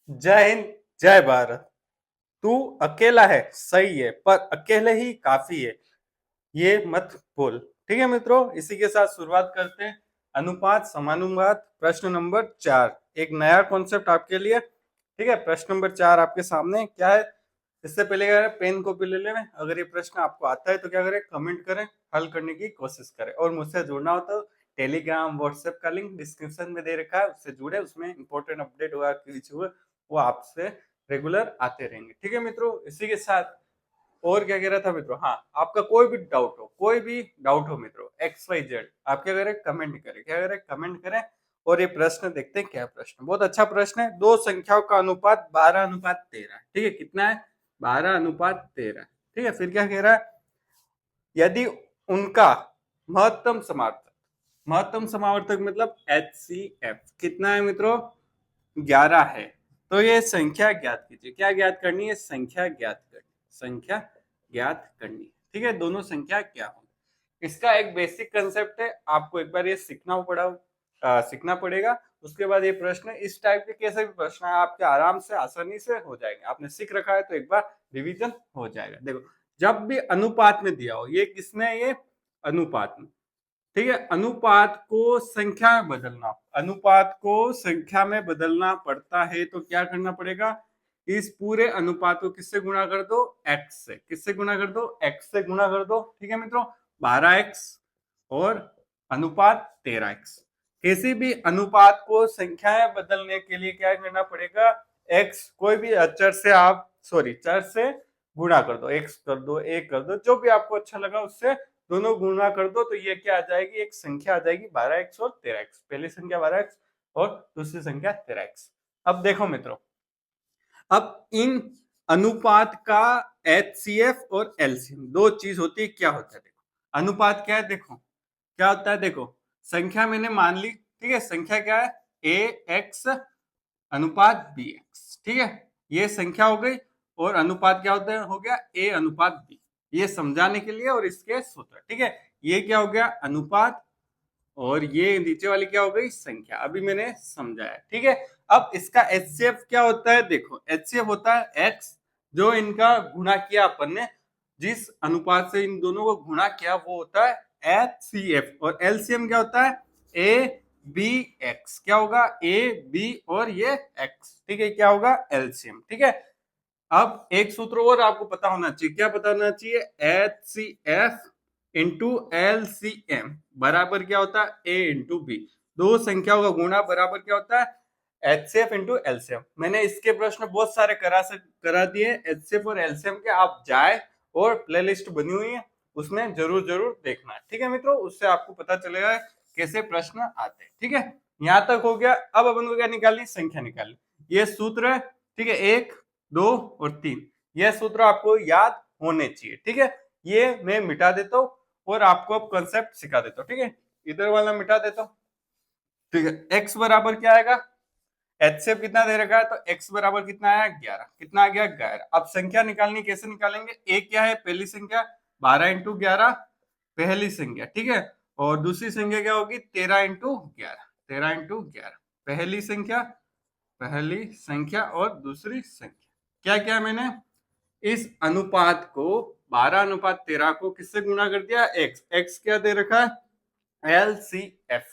जय हिंद, जय भारत। तू अकेला है सही है, पर अकेले ही काफी है, ये मत भूल। ठीक है मित्रों, इसी के साथ शुरुआत करते हैं। अनुपात समानुपात प्रश्न नंबर 4, एक नया कॉन्सेप्ट आपके लिए। ठीक है, प्रश्न नंबर 4 आपके सामने क्या है। इससे पहले क्या करें, पेन कॉपी ले लें। अगर ये प्रश्न आपको आता है तो क्या करें, कमेंट करें, हल करने की कोशिश करें। और मुझसे जुड़ना हो तो टेलीग्राम व्हाट्सएप का लिंक डिस्क्रिप्शन में दे रखा है, उससे जुड़े। उसमें इंपॉर्टेंट अपडेट हुआ, क्विज हुआ, वो आपसे रेगुलर आते रहेंगे। ठीक है मित्रों, इसी के साथ और क्या कह रहा था मित्रों, हाँ, आपका कोई भी डाउट हो मित्रों, XYZ, आप क्या करें, कमेंट करें। क्या करें, कमेंट करें। और ये प्रश्न देखते हैं क्या प्रश्न, बहुत अच्छा प्रश्न है। दो संख्याओं का अनुपात 12:13। ठीक है, कितना है, 12:13। ठीक है, फिर क्या कह रहा है, यदि उनका महत्तम समावर्तक, महत्तम समावर्तक मतलब HCF कितना है मित्रों, 11 है। तो ये संख्या ज्ञात कीजिए। क्या ज्ञात करनी है, संख्या ज्ञात करनी, संख्या ज्ञात करनी है। ठीक है, दोनों संख्या क्या हो, इसका एक बेसिक कंसेप्ट है, आपको एक बार ये सीखना पड़ेगा। उसके बाद ये प्रश्न, इस टाइप के कैसे भी प्रश्न है आपके आराम से आसानी से हो जाएंगे। आपने सीख रखा है तो एक बार रिवीजन हो जाएगा। देखो, जब भी अनुपात में दिया हो, ये किसमें है, ये अनुपात में। ठीक है, अनुपात को संख्या में बदलना, अनुपात को संख्या में बदलना पड़ता है तो क्या करना पड़ेगा, इस पूरे अनुपात को किससे गुणा कर दो, x से। किससे गुणा कर दो, x से गुणा कर दो। ठीक है मित्रों, 12x और अनुपात 13x। किसी भी अनुपात को संख्या में बदलने के लिए क्या करना पड़ेगा, x कोई भी अचर से चर से गुणा कर दो, x कर दो, a कर दो, जो भी आपको अच्छा लगा उससे दोनों गुणा कर दो। तो ये क्या आ जाएगी, एक संख्या आ जाएगी 12x और 13x। पहली संख्या 12x और दूसरी संख्या 13x। अब देखो मित्रों, अब इन अनुपात का HCF और LCM दो चीज होती है। क्या होता है, देखो अनुपात क्या है, देखो क्या होता है, देखो संख्या मैंने मान ली। ठीक है, संख्या क्या है, AX अनुपात BX। ठीक है, ये संख्या हो गई। और अनुपात क्या होता है, हो गया A अनुपात B। ये समझाने के लिए और इसके सूत्र। ठीक है, ये क्या हो गया, अनुपात, और ये नीचे वाली क्या हो गई, संख्या। अभी मैंने समझाया। ठीक है, अब इसका HCF क्या होता है, देखो HCF होता है x, जो इनका गुणा किया अपन ने, जिस अनुपात से इन दोनों को गुणा किया वो होता है HCF। और LCM क्या होता है, ABX। क्या होगा, AB और ये x। ठीक है, क्या होगा, LCM। ठीक है, अब एक सूत्र और आपको पता होना चाहिए। क्या पता होना चाहिए, HCF इंटू LCM बराबर क्या होता है, A इंटू B। दो संख्याओं का गुणा बराबर क्या होता है, HCF इंटू LCM। मैंने इसके प्रश्न बहुत सारे करा दिए HCF और LCM के, आप जाए और प्लेलिस्ट बनी हुई है, उसमें जरूर जरूर देखना है। ठीक है मित्रों, उससे आपको पता चलेगा कैसे प्रश्न आते हैं। ठीक है, यहां तक हो गया। अब अपन को क्या निकालनी, संख्या निकालनी। ये सूत्र है। ठीक है, 1, 2 और 3, यह सूत्र आपको याद होने चाहिए। ठीक है, ये मैं मिटा देता हूं और आपको अब कंसेप्ट सिखा देता हूं। ठीक है, इधर वाला मिटा देता हूं। ठीक है, x बराबर क्या आएगा, HCF कितना दे रखा है, तो x बराबर कितना आया, 11। कितना आ गया, 11। अब संख्या निकालनी, कैसे निकालेंगे, a क्या है, पहली संख्या 12 इंटू 11, पहली संख्या। ठीक है, और दूसरी संख्या क्या होगी, 13 इंटू 11, 13 इंटू 11, पहली संख्या, पहली संख्या और दूसरी संख्या। क्या किया मैंने, इस अनुपात को 12:13 को किससे गुणा कर दिया, x क्या दे रखा है, LCF।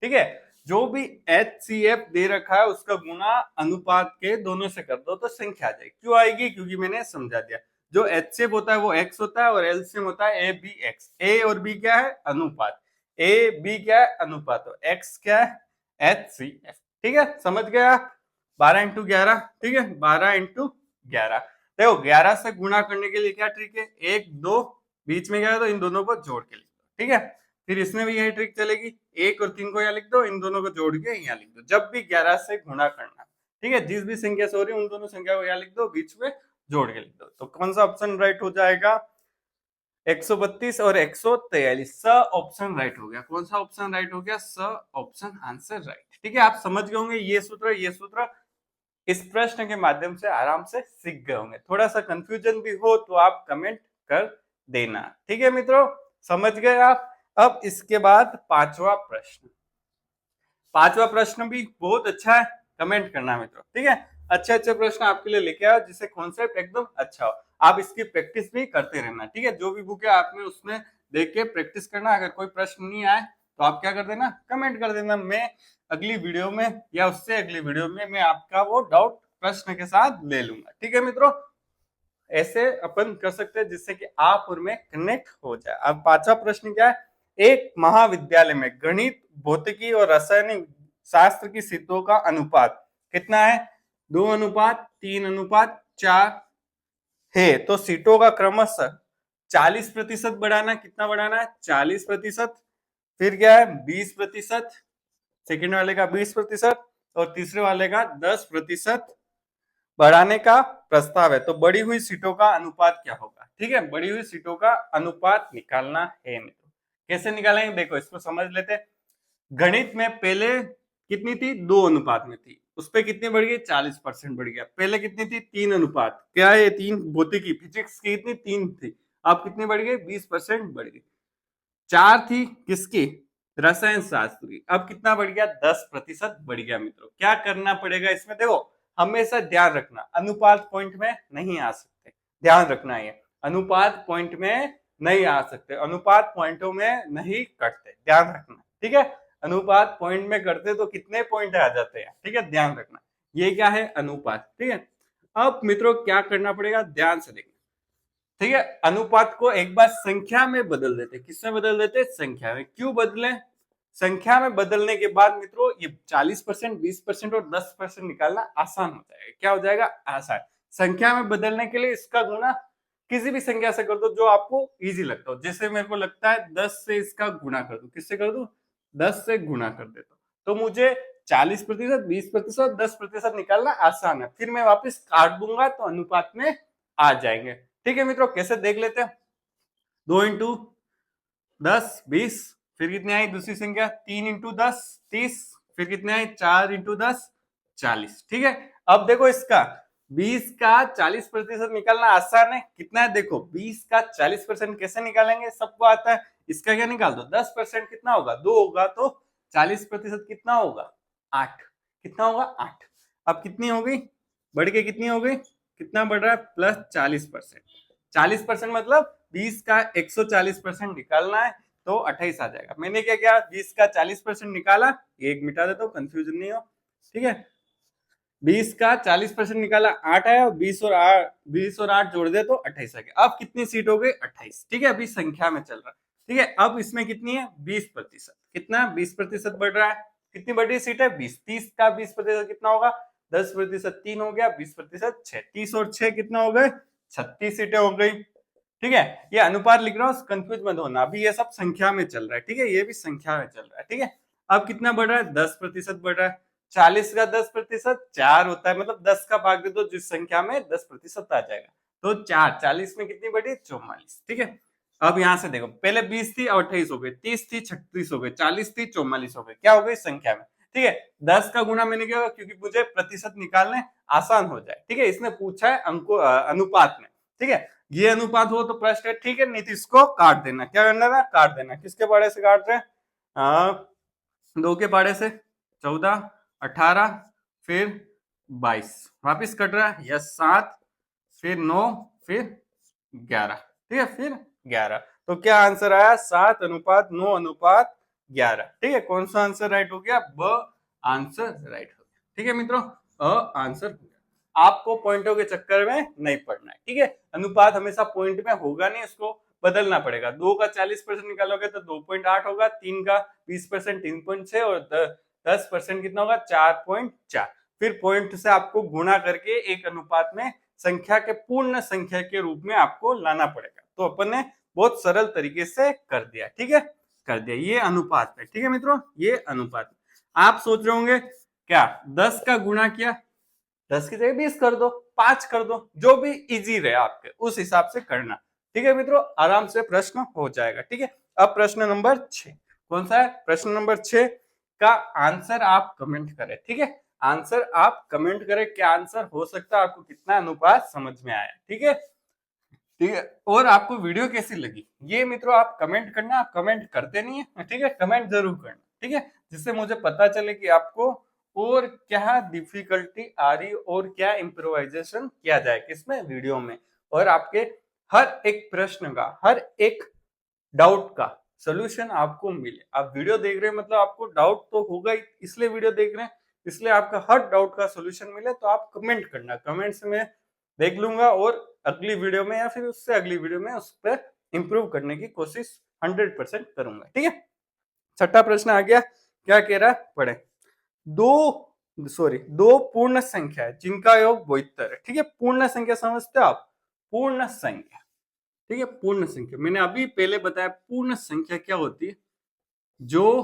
ठीक है, जो भी HCF दे रखा है उसका गुणा अनुपात के दोनों से कर दो तो संख्या आ जाएगी। क्यों आएगी, क्योंकि मैंने समझा दिया। जो HCF होता है वो x होता है और LCM होता है ABX। A और B क्या है, अनुपात, AB क्या है, अनुपात, और x क्या है, HCF। ठीक है, समझ गए आप, 12 इंटू 11। ठीक है, 12 इंटू 11। देखो 11 से गुणा करने के लिए क्या ट्रिक है, 1 2 बीच में क्या है तो इन दोनों को जोड़ के लिख दो। ठीक है, फिर इसमें भी यही ट्रिक चलेगी, 1 और 3 को यहाँ लिख दो, इन दोनों को जोड़ के यहाँ लिख दो, जब भी 11 से गुणा करना। ठीक है, जिस भी संख्या से हो रही है उन दोनों संख्या को यहाँ लिख दो, बीच में जोड़ के लिख दो। तो कौन सा ऑप्शन राइट हो जाएगा, 132 और 143, स ऑप्शन राइट हो गया। कौन सा ऑप्शन राइट हो गया, स ऑप्शन आंसर राइट। ठीक है, आप समझ गए होंगे ये सूत्र इस प्रश्न के माध्यम से आराम से सीख गए होंगे। थोड़ा सा कंफ्यूजन भी हो तो आप कमेंट कर देना। ठीक है मित्रों, समझ गए आप। अब इसके बाद पांचवा प्रश्न, पांचवा प्रश्न भी बहुत अच्छा है, कमेंट करना मित्रों। ठीक है, अच्छे अच्छे प्रश्न आपके लिए लेके आया जिससे कॉन्सेप्ट एकदम अच्छा हो। आप इसकी प्रैक्टिस भी करते रहना, ठीक है। जो भी बुक है आपने उसमें देख के प्रैक्टिस करना। अगर कोई प्रश्न नहीं आए तो आप क्या कर देना, कमेंट कर देना। मैं अगली वीडियो में या उससे अगली वीडियो में मैं आपका वो डाउट प्रश्न के साथ ले लूंगा, ठीक है मित्रों। ऐसे अपन कर सकते हैं जिससे कि आप और मैं कनेक्ट हो जाए। अब पांचवा प्रश्न क्या है, एक महाविद्यालय में गणित, भौतिकी और रासायनिक शास्त्र की सीटों का अनुपात कितना है? 2:3:4 है। तो सीटों का क्रमशः 40% बढ़ाना, कितना बढ़ाना है? 40%। फिर क्या है? 20%। सेकेंड वाले का 20% और तीसरे वाले का 10% बढ़ाने का प्रस्ताव है। तो बढ़ी हुई सीटों का अनुपात क्या होगा? ठीक है, बढ़ी हुई सीटों का अनुपात निकालना है मित्रों। कैसे निकालेंगे देखो, इसको समझ लेते हैं। गणित में पहले कितनी थी? 2 अनुपात में थी, उस पर कितनी बढ़ गई? 40% बढ़ गया। पहले कितनी थी? 3 अनुपात, क्या है? 3 भौतिकी फिजिक्स की कितनी? 3 थी, अब कितनी बढ़ गई? 20% बढ़ गई। 4 थी किसकी? रसायन शास्त्र की, अब कितना बढ़ गया? 10% बढ़ गया मित्रों। क्या करना पड़ेगा इसमें? देखो हमेशा ध्यान रखना, अनुपात पॉइंट में नहीं आ सकते, ध्यान रखना है। अनुपात पॉइंट में नहीं आ सकते, अनुपात पॉइंटों में नहीं कटते, ध्यान रखना, ठीक है। अनुपात पॉइंट में करते तो कितने पॉइंट आ जाते हैं, ठीक है, ध्यान रखना। ये क्या है? अनुपात, ठीक है। अब मित्रों क्या करना पड़ेगा, ध्यान से देखना, ठीक है। अनुपात को एक बार संख्या में बदल देते। किसमें बदल देते? संख्या में। क्यों बदले? संख्या में बदलने के बाद मित्रों ये 40%, 20% और 10% निकालना आसान हो जाएगा। क्या हो जाएगा? आसान। संख्या में बदलने के लिए इसका गुणा किसी भी संख्या से कर दो जो आपको इजी लगता हो। जैसे मेरे को लगता है 10 से इसका गुणा कर दो। किससे कर दो? 10 से गुणा कर देता हूं तो मुझे 40%, 20%, 10% निकालना आसान है। फिर मैं वापस काट दूंगा तो अनुपात में आ जाएंगे, ठीक है मित्रों। कैसे देख लेते हैं? 2 इंटू 10 20, फिर कितनी आई दूसरी संख्या? 3 इंटू 10 30, फिर कितने आई? 4 इंटू 10 40, ठीक है। अब देखो इसका 20 का 40% निकालना आसान है। कितना है देखो, 20 का 40% कैसे निकालेंगे? सबको आता है। इसका क्या निकाल दो? 10% कितना होगा? 2 होगा तो 40% कितना होगा? 8। कितना होगा? 8। अब कितनी हो गई? बढ़ के कितनी हो गई? कितना बढ़ रहा है? प्लस 40%। 40% मतलब 20 का 140% निकालना है तो 28 आ जाएगा। मैंने क्या किया? 20 का 40% निकाला, एक मिटा देता हूं कंफ्यूजन नहीं हो, ठीक है। 20 का 40% निकाला, 8 आया, 20 और 8 जोड़ दे तो 28 आ गया। अब कितनी सीट हो गई? 28, ठीक है। अभी संख्या में चल रहा है, ठीक है। अब इसमें कितनी है? 20%। कितना? 20% बढ़ रहा है। कितनी बड़ी सीट है? 20। 30 का 20% कितना होगा? 10% 3 हो गया, 20% 6। 30 और 6 कितना हो गए? 36 सीटें हो गई, ठीक है। ये अनुपात लिख रहा हूँ, कंफ्यूज मत होना। अभी ये सब संख्या में चल रहा है, ठीक है। ये भी संख्या में चल रहा है, ठीक है। अब कितना बढ़ रहा है? 10% बढ़ रहा है। 40 का 10% 4 होता है, मतलब 10 का भाग दे दो जिस संख्या में 10% आ जाएगा तो 4। 40 में कितनी बढ़ी? 44, ठीक है। अब यहां से देखो, पहले 20 थी, 28 हो गई, 30 थी, 36 हो गई, 40 थी, 44 हो गई। क्या हो गई? संख्या में, ठीक है। 10 का गुणा मैंने किया क्योंकि मुझे प्रतिशत निकालने आसान हो जाए, ठीक है। इसने पूछा है अंको अनुपात में, ठीक है। ये अनुपात हो तो प्रश्न है, ठीक है। नहीं तो इसको काट देना। क्या करना था? काट देना। किसके पाड़े से काट रहे हैं? 2 के पाड़े से 14, 18, फिर 22, वापिस कट रहा है। यस 7, फिर 9, फिर 11, ठीक है, फिर 11। तो क्या आंसर आया? 7:9:11, ठीक है। कौन सा आंसर राइट हो गया? ब आंसर राइट हो गया, ठीक है मित्रों। आंसर हो गया। आपको पॉइंटों के चक्कर में नहीं पड़ना है, ठीक है। अनुपात हमेशा पॉइंट में होगा नहीं, उसको बदलना पड़ेगा। 2 का 40% निकालोगे तो 2.8 होगा, 3 का 20% 3.6 और 10% कितना होगा? 4.4। फिर पॉइंट से आपको गुणा करके एक अनुपात में संख्या के पूर्ण संख्या के रूप में आपको लाना पड़ेगा। तो अपन ने बहुत सरल तरीके से कर दिया, ठीक है, कर दिया। ये अनुपात है, ठीक है मित्रों, ये अनुपात। आप सोच रहे होंगे क्या 10 का गुणा किया, 10 की जगह 20 कर दो, 5 कर दो, जो भी इजी रहे आपके उस हिसाब से करना, ठीक है मित्रों। आराम से प्रश्न हो जाएगा, ठीक है। अब प्रश्न नंबर 6 कौन सा है? प्रश्न नंबर 6 का आंसर आप कमेंट करें, ठीक है। आंसर आप कमेंट करें, क्या आंसर हो सकता है, आपको कितना अनुपात समझ में आया, ठीक है, ठीक है। और आपको वीडियो कैसी लगी ये मित्रों आप कमेंट करना। आप कमेंट करते नहीं है, ठीक है, कमेंट जरूर करना, ठीक है, जिससे मुझे पता चले कि आपको और क्या डिफिकल्टी आ रही और क्या इम्प्रोवाइजेशन किया जाए किसमें, वीडियो में, और आपके हर एक प्रश्न का, हर एक डाउट का सोल्यूशन आपको मिले। आप वीडियो देख रहे हैं मतलब आपको डाउट तो होगा ही, इसलिए वीडियो देख रहे हैं, इसलिए आपका हर डाउट का सोल्यूशन मिले तो आप कमेंट करना, कमेंट्स में देख लूंगा और अगली वीडियो में या फिर उससे अगली वीडियो में उस पर इंप्रूव करने की कोशिश 100% करूंगा। ठीक है, छठा प्रश्न आ गया, क्या कह रहा है पढ़े। दो पूर्ण संख्या है जिनका योग 72 है। ठीक है, पूर्ण संख्या समझते हो आप, पूर्ण संख्या, ठीक है, पूर्ण संख्या मैंने अभी पहले बताया, पूर्ण संख्या क्या होती है, जो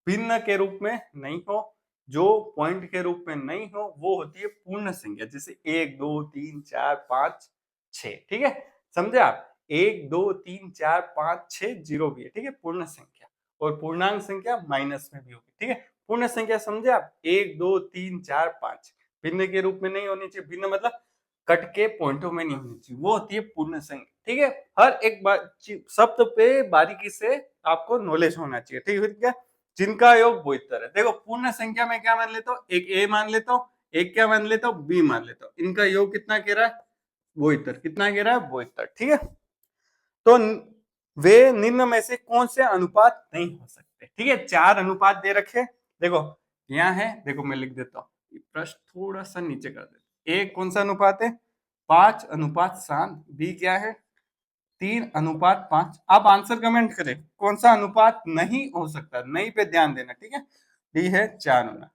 भिन्न के रूप में नहीं हो, जो पॉइंट के रूप में नहीं हो, वो होती है पूर्ण संख्या। जैसे 1 2 3 4 5 6, ठीक है, समझे आप, 1 2 3 4 5 6 जीरो भी है, ठीक है, पूर्ण संख्या। और पूर्णांक संख्या माइनस में भी होगी। ठीक है, पूर्ण संख्या समझे आप, 1 2 3 4 5 भिन्न के रूप में नहीं होनी चाहिए, भिन्न मतलब कट के पॉइंटों में नहीं होनी चाहिए, वो होती है पूर्ण संख्या। ठीक है, हर एक शब्द पे बारीकी से आपको नॉलेज होना चाहिए। ठीक है, क्या जिनका योग 72 है। देखो पूर्ण संख्या में क्या मान लेता हूँ, एक ए मान लेता हूँ, एक क्या मान लेता हूँ, बी मान लेता हूँ, इनका योग कितना कह रहा है, 72, कितना कह रहा है, 72। ठीक है, तो वे निम्न में से कौन से अनुपात नहीं हो सकते। ठीक है, 4 अनुपात दे रखे, देखो यहाँ है, देखो मैं लिख देता हूँ, प्रश्न थोड़ा सा नीचे कर देता। एक कौन सा अनुपात है, 5:7। बी क्या है, 3:5। आप आंसर कमेंट करें कौन सा अनुपात नहीं हो सकता, नहीं पे ध्यान देना। ठीक है, डी है 4 होना।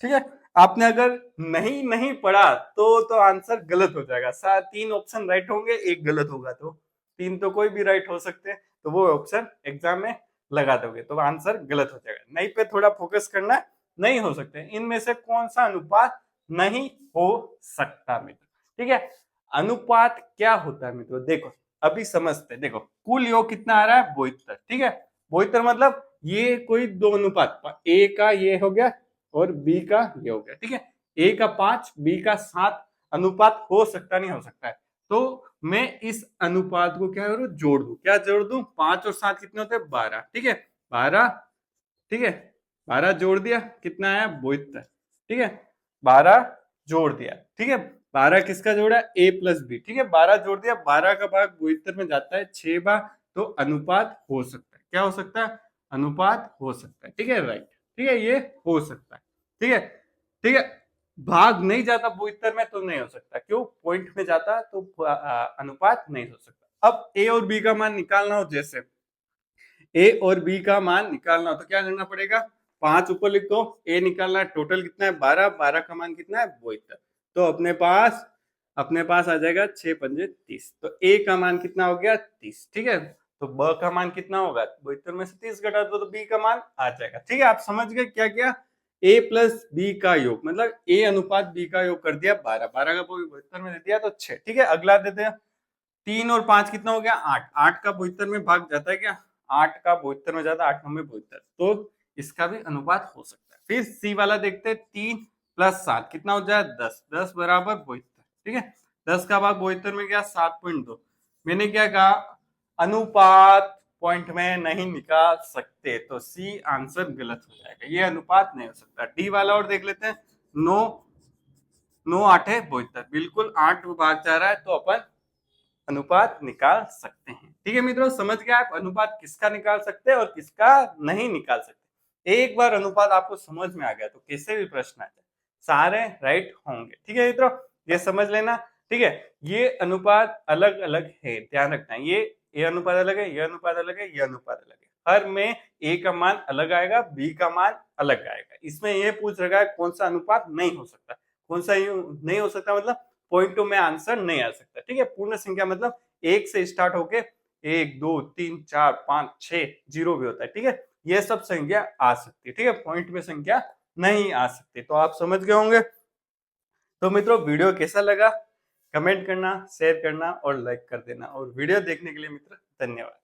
ठीक है, आपने अगर नहीं नहीं पढ़ा तो आंसर गलत हो जाएगा। 3 ऑप्शन राइट होंगे, एक गलत होगा, तो 3 तो कोई भी राइट हो सकते हैं, तो वो ऑप्शन एग्जाम में लगा दोगे तो आंसर गलत हो जाएगा। नहीं पे थोड़ा फोकस करना, नहीं हो सकते, इनमें से कौन सा अनुपात नहीं हो सकता मित्र। ठीक है, अनुपात क्या होता है मित्रों, देखो अभी समझते, देखो कुल योग कितना आ रहा है, 72। ठीक है, 72 मतलब ये कोई दो अनुपात, ए का ये हो गया और बी का ये हो गया। ठीक है, ए का 5 बी का 7 अनुपात हो सकता नहीं हो सकता है, तो मैं इस अनुपात को क्या करूं, जोड़ दूं। क्या जोड़ दूं, 5 और 7 कितने होते हैं, 12। ठीक है, 12, ठीक है, 12 जोड़ दिया, कितना आया, 72। ठीक है, 12 जोड़ दिया। ठीक है, 12 किसका जोड़ा, ए प्लस बी। ठीक है, 12 जोड़ दिया, 12 का भाग 72 में जाता है 6 बार, तो अनुपात हो सकता है। क्या हो सकता है, अनुपात हो सकता है। ठीक है, राइट, ठीक है, ये हो सकता है। ठीक है, ठीक है, भाग नहीं जाता 72 में तो नहीं हो सकता, क्यों, पॉइंट में जाता तो अनुपात नहीं हो सकता। अब ए और बी का मान निकालना हो, जैसे ए और बी का मान निकालना हो तो क्या करना पड़ेगा, 5 ऊपर लिख दो, ए निकालना है, टोटल कितना है 12, 12 का मान कितना है 72, तो अपने पास आ जाएगा 6 पंजे 30, तो ए का मान कितना हो गया 30। ठीक है, तो ब का मान कितना होगा, 72 में से 30 घटा दो तो बी का मान आ जाएगा। ठीक है, आप समझ गए क्या क्या, ए प्लस बी का योग मतलब ए अनुपात बी का योग कर दिया 12, 12 का 72 में दे दिया तो 6। ठीक है, अगला देते हैं, 3 और 5 कितना हो गया 8, 8 का 72 में भाग जाता है क्या, 8 का 72 में जाता है, 8 में 72, तो इसका भी अनुपात हो सकता है। फिर सी वाला देखते हैं, 3 + 7 कितना हो जाए 10, 10 बराबर 72। ठीक है, 10 का भाग 72 में गया 7.2। मैंने क्या कहा, अनुपात पॉइंट में नहीं निकाल सकते, तो सी आंसर गलत हो जाएगा, ये अनुपात नहीं हो सकता। डी वाला और देख लेते हैं, 9 9 8 है 72, बिल्कुल 8 भाग जा रहा है, तो अपन अनुपात निकाल सकते हैं। ठीक है मित्रों, समझ गए आप अनुपात किसका निकाल सकते हैं और किसका नहीं निकाल सकते। एक बार अनुपात आपको समझ में आ गया तो कैसे भी प्रश्न आ जाए सारे राइट होंगे। ठीक है मित्रों, ये समझ लेना। ठीक है, ये अनुपात अलग अलग है, ध्यान रखना, ये अनुपात अलग है, ये अनुपात अलग है, ये अनुपात अलग है, हर में ए का मान अलग आएगा, बी का मान अलग आएगा। इसमें ये पूछ रखा है कौन सा अनुपात नहीं हो सकता, कौन सा नहीं हो सकता मतलब पॉइंटों में आंसर नहीं आ सकता। ठीक है, पूर्ण संख्या मतलब 1 से स्टार्ट होके 1 2 3 4 5 6 जीरो भी होता है। ठीक है, ये सब संख्या आ सकती है। ठीक है, पॉइंट में संख्या नहीं आ सकती, तो आप समझ गए होंगे। तो मित्रों वीडियो कैसा लगा, कमेंट करना, शेयर करना और लाइक कर देना, और वीडियो देखने के लिए मित्र धन्यवाद।